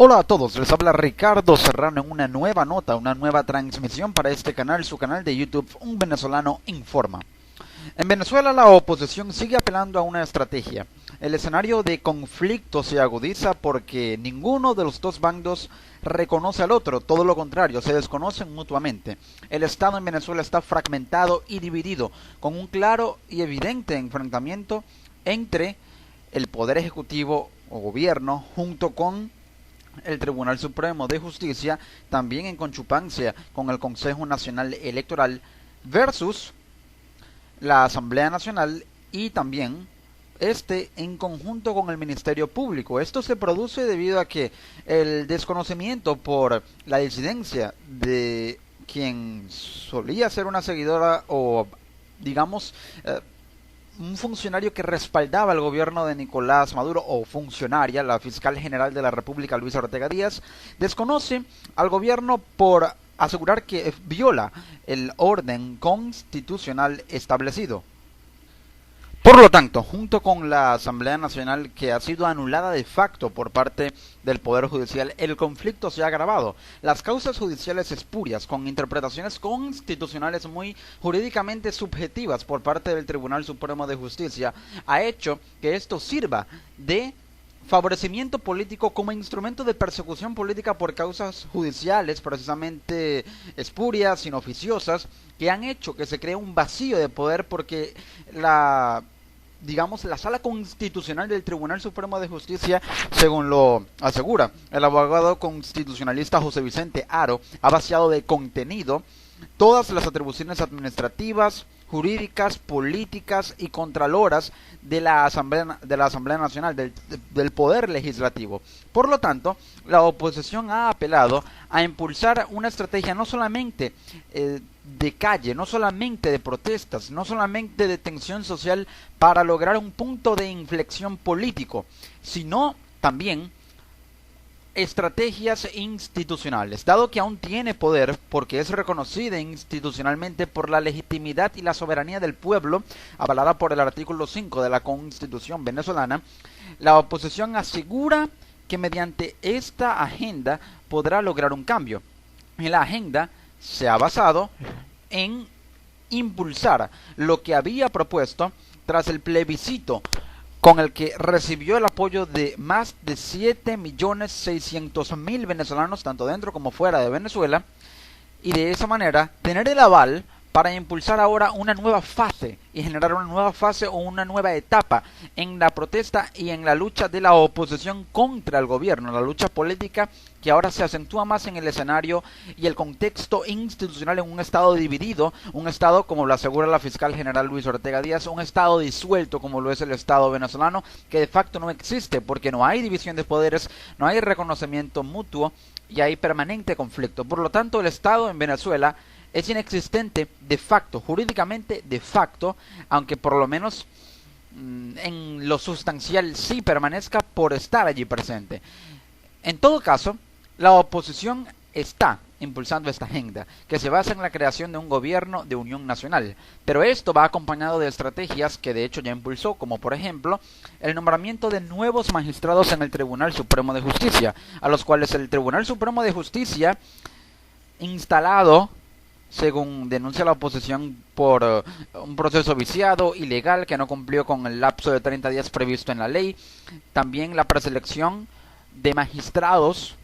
Hola a todos, les habla Ricardo Serrano en una nueva nota, una nueva transmisión para este canal, su canal de YouTube, Un Venezolano Informa. En Venezuela la oposición sigue apelando a una estrategia. El escenario de conflicto se agudiza porque ninguno de los dos bandos reconoce al otro, todo lo contrario, se desconocen mutuamente. El Estado en Venezuela está fragmentado y dividido, con un claro y evidente enfrentamiento entre el Poder Ejecutivo o Gobierno junto con el Tribunal Supremo de Justicia, también en conchupancia con el Consejo Nacional Electoral, versus la Asamblea Nacional y también en conjunto con el Ministerio Público. Esto se produce debido a que el desconocimiento por la disidencia de quien solía ser una seguidora o digamos un funcionario que respaldaba el gobierno de Nicolás Maduro, o funcionaria, la fiscal general de la República, Luisa Ortega Díaz, desconoce al gobierno por asegurar que viola el orden constitucional establecido. Por lo tanto, junto con la Asamblea Nacional, que ha sido anulada de facto por parte del Poder Judicial, el conflicto se ha agravado. Las causas judiciales espurias, con interpretaciones constitucionales muy jurídicamente subjetivas por parte del Tribunal Supremo de Justicia, ha hecho que esto sirva de favorecimiento político como instrumento de persecución política por causas judiciales precisamente espurias, inoficiosas, que han hecho que se cree un vacío de poder porque la Sala Constitucional del Tribunal Supremo de Justicia, según lo asegura el abogado constitucionalista José Vicente Haro, ha vaciado de contenido todas las atribuciones administrativas, jurídicas, políticas y contraloras de la Asamblea Nacional, del Poder Legislativo. Por lo tanto, la oposición ha apelado a impulsar una estrategia no solamente de calle, no solamente de protestas, no solamente de tensión social para lograr un punto de inflexión político, sino también estrategias institucionales, dado que aún tiene poder porque es reconocida institucionalmente por la legitimidad y la soberanía del pueblo, avalada por el artículo 5 de la Constitución venezolana. La oposición asegura que mediante esta agenda podrá lograr un cambio. Y la agenda se ha basado en impulsar lo que había propuesto tras el plebiscito, con el que recibió el apoyo de más de 7.600.000 venezolanos, tanto dentro como fuera de Venezuela, y de esa manera tener el aval para impulsar ahora una nueva fase y generar una nueva fase o una nueva etapa en la protesta y en la lucha de la oposición contra el gobierno, la lucha política que ahora se acentúa más en el escenario y el contexto institucional en un estado dividido, un estado, como lo asegura la fiscal general Luisa Ortega Díaz, un estado disuelto como lo es el estado venezolano, que de facto no existe porque no hay división de poderes, no hay reconocimiento mutuo y hay permanente conflicto. Por lo tanto, el estado en Venezuela es inexistente de facto, jurídicamente de facto, aunque por lo menos en lo sustancial sí permanezca por estar allí presente. En todo caso, la oposición está impulsando esta agenda, que se basa en la creación de un gobierno de unión nacional, pero esto va acompañado de estrategias que de hecho ya impulsó, como por ejemplo el nombramiento de nuevos magistrados en el Tribunal Supremo de Justicia, a los cuales el Tribunal Supremo de Justicia, instalado según denuncia la oposición por un proceso viciado, ilegal, que no cumplió con el lapso de 30 días previsto en la ley, también la preselección de magistrados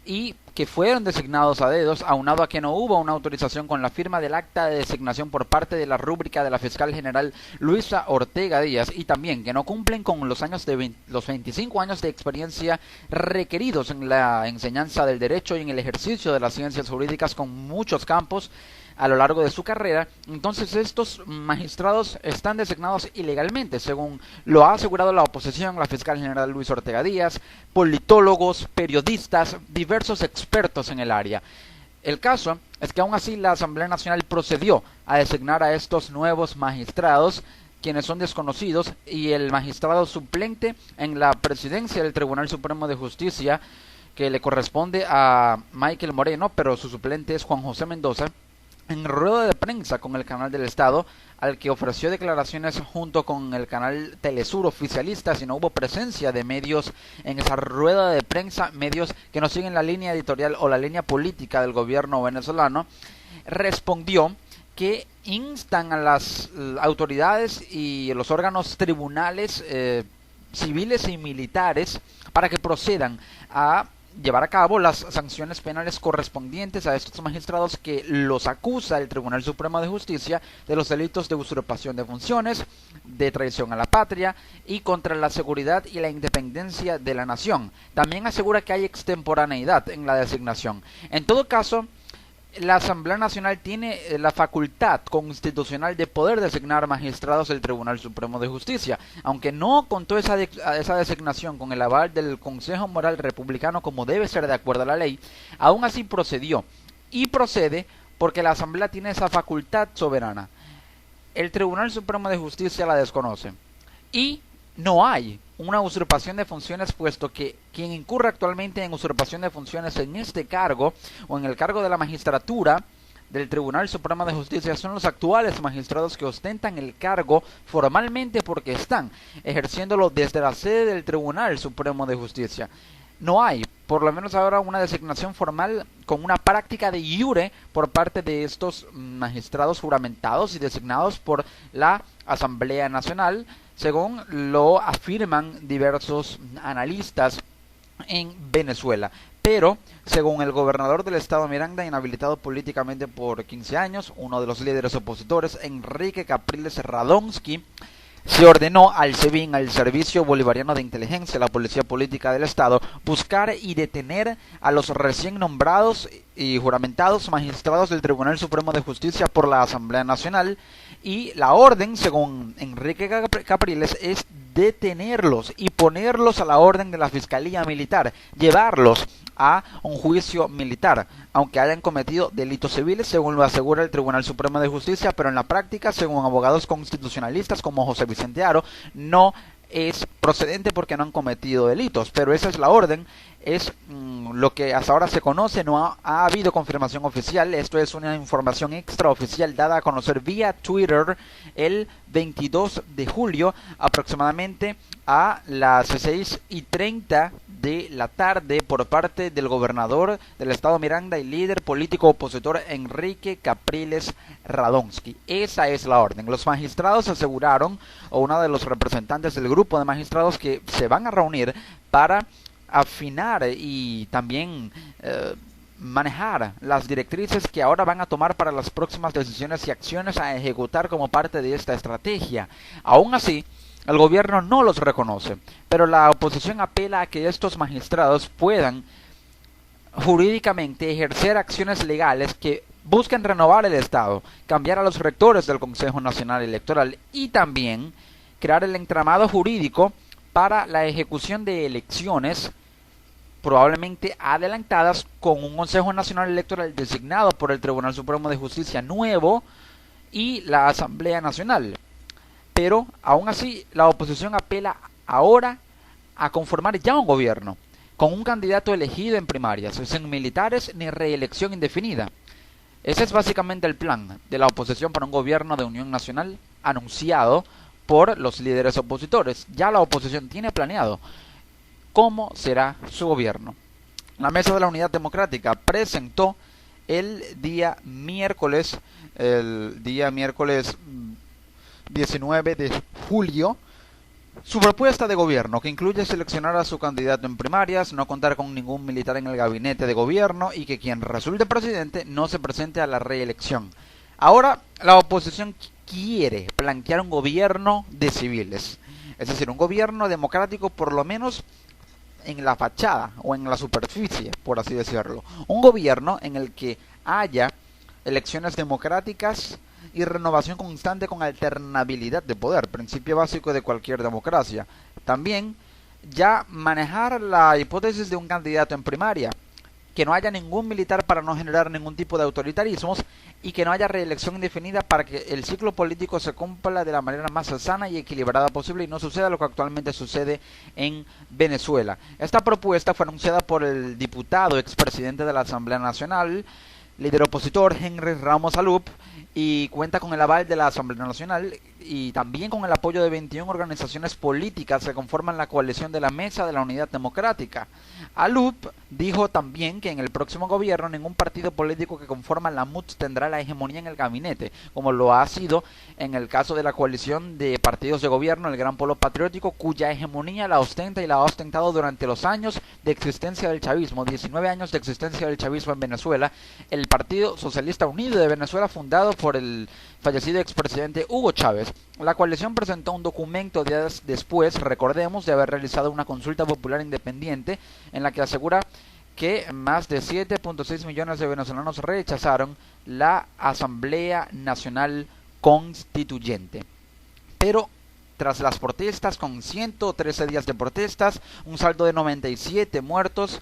y que fueron designados a dedos, aunado a que no hubo una autorización con la firma del acta de designación por parte de la rúbrica de la fiscal general Luisa Ortega Díaz, y también que no cumplen con los 25 años de experiencia requeridos en la enseñanza del derecho y en el ejercicio de las ciencias jurídicas con muchos campos a lo largo de su carrera. Entonces estos magistrados están designados ilegalmente, según lo ha asegurado la oposición, la fiscal general Luisa Ortega Díaz, politólogos, periodistas, diversos expertos en el área. El caso es que aún así la Asamblea Nacional procedió a designar a estos nuevos magistrados, quienes son desconocidos, y el magistrado suplente en la presidencia del Tribunal Supremo de Justicia, que le corresponde a Michael Moreno, pero su suplente es Juan José Mendoza, en rueda de prensa con el canal del Estado, al que ofreció declaraciones junto con el canal Telesur oficialista, si no hubo presencia de medios en esa rueda de prensa, medios que no siguen la línea editorial o la línea política del gobierno venezolano, respondió que instan a las autoridades y los órganos tribunales civiles y militares para que procedan a llevar a cabo las sanciones penales correspondientes a estos magistrados que los acusa el Tribunal Supremo de Justicia de los delitos de usurpación de funciones, de traición a la patria y contra la seguridad y la independencia de la nación. También asegura que hay extemporaneidad en la designación. En todo caso, la Asamblea Nacional tiene la facultad constitucional de poder designar magistrados del Tribunal Supremo de Justicia, aunque no contó esa designación con el aval del Consejo Moral Republicano como debe ser de acuerdo a la ley. Aún así procedió y procede porque la Asamblea tiene esa facultad soberana. El Tribunal Supremo de Justicia la desconoce y no hay una usurpación de funciones, puesto que quien incurre actualmente en usurpación de funciones en este cargo o en el cargo de la magistratura del Tribunal Supremo de Justicia son los actuales magistrados que ostentan el cargo formalmente porque están ejerciéndolo desde la sede del Tribunal Supremo de Justicia. No hay, por lo menos ahora, una designación formal con una práctica de iure por parte de estos magistrados juramentados y designados por la Asamblea Nacional, según lo afirman diversos analistas en Venezuela. Pero, según el gobernador del estado Miranda, inhabilitado políticamente por 15 años, uno de los líderes opositores, Enrique Capriles Radonsky, se ordenó al SEBIN, al Servicio Bolivariano de Inteligencia, la Policía Política del Estado, buscar y detener a los recién nombrados y juramentados magistrados del Tribunal Supremo de Justicia por la Asamblea Nacional, y la orden, según Enrique Capriles, es detenerlos y ponerlos a la orden de la Fiscalía Militar, llevarlos a un juicio militar, aunque hayan cometido delitos civiles, según lo asegura el Tribunal Supremo de Justicia, pero en la práctica, según abogados constitucionalistas como José Vicente Haro, no es procedente porque no han cometido delitos, pero esa es la orden, es lo que hasta ahora se conoce, no ha habido confirmación oficial. Esto es una información extraoficial dada a conocer vía Twitter el 22 de julio aproximadamente a las 6:30 de la tarde por parte del gobernador del estado Miranda y líder político opositor Enrique Capriles Radonsky. Esa es la orden. Los magistrados aseguraron, o uno de los representantes del grupo de magistrados, que se van a reunir para afinar y también manejar las directrices que ahora van a tomar para las próximas decisiones y acciones a ejecutar como parte de esta estrategia. Aún así, el gobierno no los reconoce, pero la oposición apela a que estos magistrados puedan jurídicamente ejercer acciones legales que busquen renovar el Estado, cambiar a los rectores del Consejo Nacional Electoral y también crear el entramado jurídico para la ejecución de elecciones probablemente adelantadas con un Consejo Nacional Electoral designado por el Tribunal Supremo de Justicia nuevo y la Asamblea Nacional. Pero aún así la oposición apela ahora a conformar ya un gobierno con un candidato elegido en primarias, sin militares ni reelección indefinida. Ese es básicamente el plan de la oposición para un gobierno de unión nacional anunciado por los líderes opositores. Ya la oposición tiene planeado cómo será su gobierno. La Mesa de la Unidad Democrática presentó el día miércoles 19 de julio, su propuesta de gobierno, que incluye seleccionar a su candidato en primarias, no contar con ningún militar en el gabinete de gobierno y que quien resulte presidente no se presente a la reelección. Ahora la oposición quiere plantear un gobierno de civiles, es decir, un gobierno democrático por lo menos en la fachada o en la superficie, por así decirlo. Un gobierno en el que haya elecciones democráticas y renovación constante con alternabilidad de poder, principio básico de cualquier democracia. También ya manejar la hipótesis de un candidato en primaria, que no haya ningún militar para no generar ningún tipo de autoritarismos y que no haya reelección indefinida para que el ciclo político se cumpla de la manera más sana y equilibrada posible y no suceda lo que actualmente sucede en Venezuela. Esta propuesta fue anunciada por el diputado expresidente de la Asamblea Nacional, líder opositor Henry Ramos Alup, y cuenta con el aval de la Asamblea Nacional y también con el apoyo de 21 organizaciones políticas que conforman la coalición de la Mesa de la Unidad Democrática. Alup dijo también que en el próximo gobierno ningún partido político que conforma la MUT tendrá la hegemonía en el gabinete, como lo ha sido en el caso de la coalición de partidos de gobierno, el Gran Polo Patriótico, cuya hegemonía la ostenta y la ha ostentado durante los años de existencia del chavismo, 19 años de existencia del chavismo en Venezuela, el Partido Socialista Unido de Venezuela, fundado por el fallecido expresidente Hugo Chávez. La coalición presentó un documento días después, recordemos, de haber realizado una consulta popular independiente en la que asegura que más de 7.6 millones de venezolanos rechazaron la Asamblea Nacional Constituyente. Pero tras las protestas, con 113 días de protestas, un saldo de 97 muertos,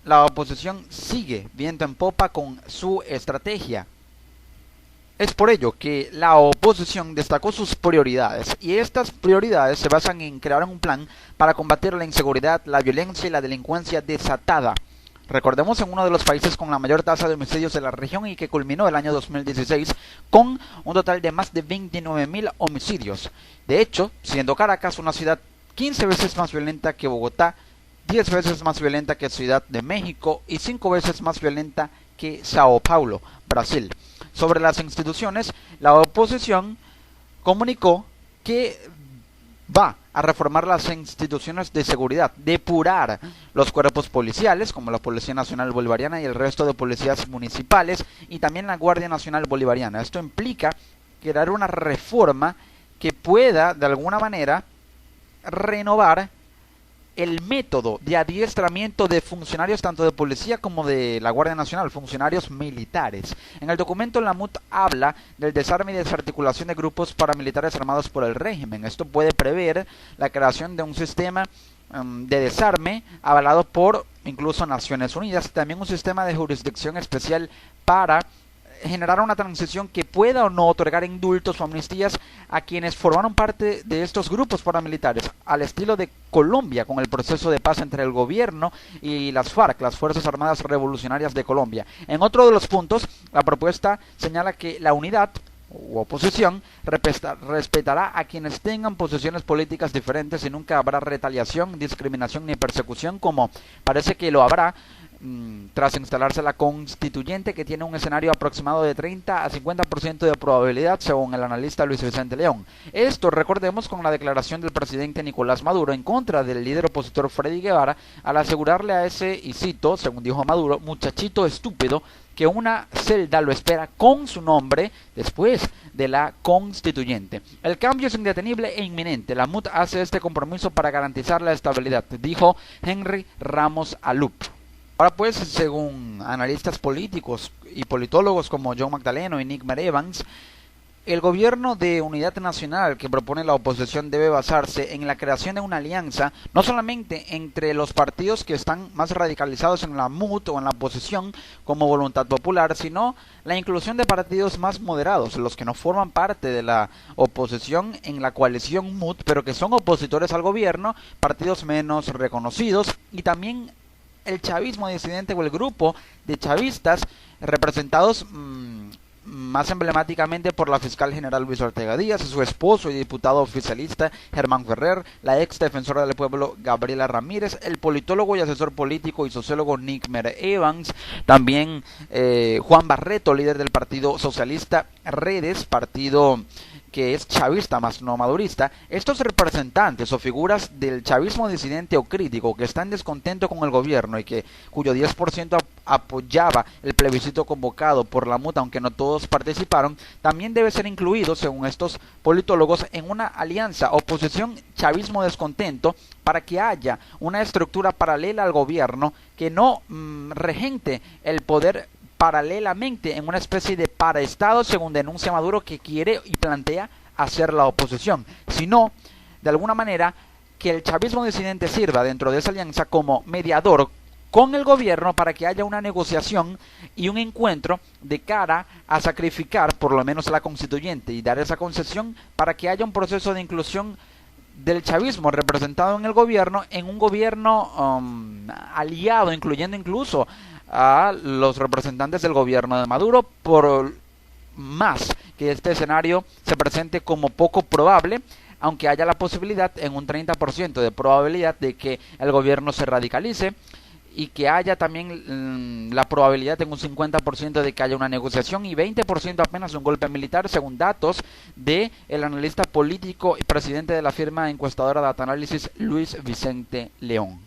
la oposición sigue viento en popa con su estrategia. Es por ello que la oposición destacó sus prioridades, y estas prioridades se basan en crear un plan para combatir la inseguridad, la violencia y la delincuencia desatada. Recordemos, en uno de los países con la mayor tasa de homicidios de la región y que culminó el año 2016 con un total de más de 29.000 homicidios. De hecho, siendo Caracas una ciudad 15 veces más violenta que Bogotá, 10 veces más violenta que Ciudad de México y 5 veces más violenta que Sao Paulo, Brasil. Sobre las instituciones, la oposición comunicó que va a reformar las instituciones de seguridad, depurar los cuerpos policiales, como la Policía Nacional Bolivariana y el resto de policías municipales, y también la Guardia Nacional Bolivariana. Esto implica crear una reforma que pueda, de alguna manera, renovar el método de adiestramiento de funcionarios tanto de policía como de la Guardia Nacional, funcionarios militares. En el documento la MUT habla del desarme y desarticulación de grupos paramilitares armados por el régimen. Esto puede prever la creación de un sistema de desarme avalado por incluso Naciones Unidas, y también un sistema de jurisdicción especial para generar una transición que pueda o no otorgar indultos o amnistías a quienes formaron parte de estos grupos paramilitares, al estilo de Colombia, con el proceso de paz entre el gobierno y las FARC, las Fuerzas Armadas Revolucionarias de Colombia. En otro de los puntos, la propuesta señala que la unidad u oposición respetará a quienes tengan posiciones políticas diferentes y nunca habrá retaliación, discriminación ni persecución, como parece que lo habrá tras instalarse la constituyente, que tiene un escenario aproximado de 30 a 50% de probabilidad, según el analista Luis Vicente León. Esto, recordemos, con la declaración del presidente Nicolás Maduro en contra del líder opositor Freddy Guevara, al asegurarle a ese, y cito, según dijo Maduro, muchachito estúpido, que una celda lo espera con su nombre después de la constituyente. El cambio es indetenible e inminente. La MUT hace este compromiso para garantizar la estabilidad, dijo Henry Ramos Alup. Ahora pues, según analistas políticos y politólogos como John Magdaleno y Nick Evans, el gobierno de unidad nacional que propone la oposición debe basarse en la creación de una alianza, no solamente entre los partidos que están más radicalizados en la MUT o en la oposición como Voluntad Popular, sino la inclusión de partidos más moderados, los que no forman parte de la oposición en la coalición MUT, pero que son opositores al gobierno, partidos menos reconocidos, y también el chavismo disidente o el grupo de chavistas representados más emblemáticamente por la fiscal general Luis Ortega Díaz, su esposo y diputado oficialista Germán Ferrer, la ex defensora del pueblo Gabriela Ramírez, el politólogo y asesor político y sociólogo Nick Evans, también Juan Barreto, líder del Partido Socialista Redes, partido que es chavista más no madurista. Estos representantes o figuras del chavismo disidente o crítico que están en descontento con el gobierno y cuyo 10% apoyaba el plebiscito convocado por la MUT, aunque no todos participaron, también debe ser incluido, según estos politólogos, en una alianza oposición chavismo descontento, para que haya una estructura paralela al gobierno que no regente el poder paralelamente en una especie de paraestado, según denuncia Maduro, que quiere y plantea hacer la oposición, sino de alguna manera que el chavismo disidente sirva dentro de esa alianza como mediador con el gobierno para que haya una negociación y un encuentro de cara a sacrificar por lo menos la constituyente y dar esa concesión para que haya un proceso de inclusión del chavismo representado en el gobierno, en un gobierno aliado, incluyendo incluso a los representantes del gobierno de Maduro, por más que este escenario se presente como poco probable, aunque haya la posibilidad en un 30% de probabilidad de que el gobierno se radicalice y que haya también la probabilidad en un 50% de que haya una negociación y 20% apenas un golpe militar, según datos de el analista político y presidente de la firma encuestadora Data Analysis, Luis Vicente León.